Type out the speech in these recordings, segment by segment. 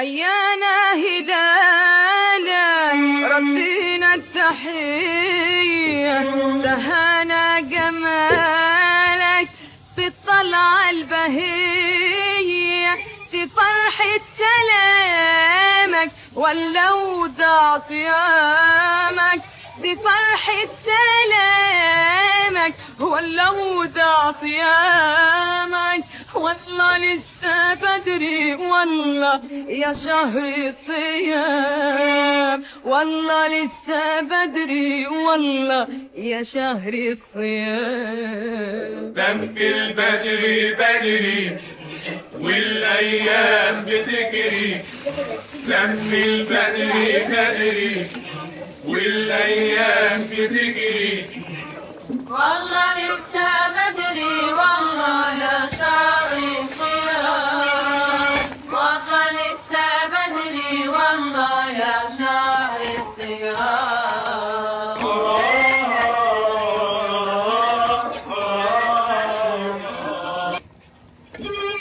حيانا هلالا ردينا التحية، سهانا جمالك في الطلعة البهية، في فرحة سلامك ولو ضاع صيامك، في فرحة سلامك ولو ضاع صيامك. والله لسه بدري والله يا شهر الصيام، والله لسه بدري والله يا شهر الصيام. دم البدر بدري والايام بتجري، دم البدر بدري والايام بتجري، والله لسه بدري والله يا شهر الصيام، والله لسه بدري والله يا شهر الصيام.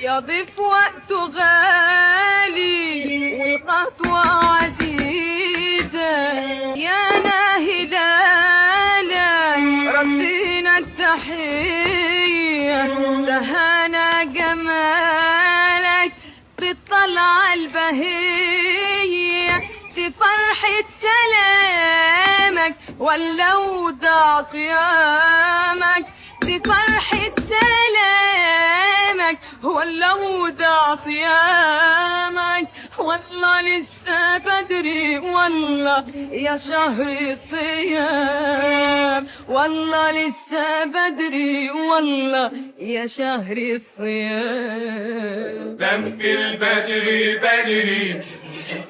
يضيف وقت غالي والخطوة عزيزة، يا ناهلالا ردينا التحية، سهانا جمالك في الطلعة البهية، في فرحة سلامك ولو ضاع صيامك، في فرحة سلامك ولو ضاع صيامك. والله لسه بدري والله يا شهر الصيام، والله لسه بدري والله يا شهر الصيام. دم البدر بدري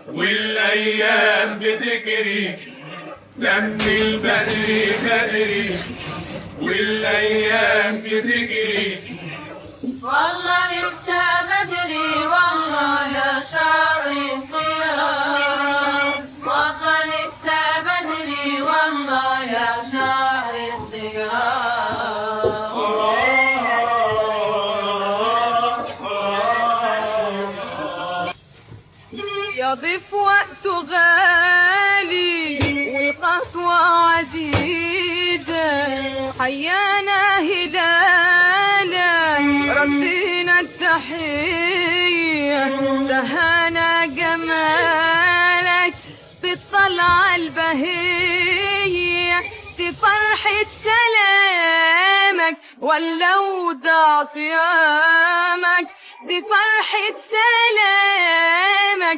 والايام بتجري، دم البدر بدري والايام بتجري، والله لسه بدري والله يا شهر الصيام، والله لسه بدري والله يا شهر الصيام. يضيف وقت غالي والخطوة عزيزة، حيانا هلالا ردينا التحية، سهانا جمالك في الطلعة البهية، في فرحة سلامك ولو ضاع صيامك، في فرحة سلامك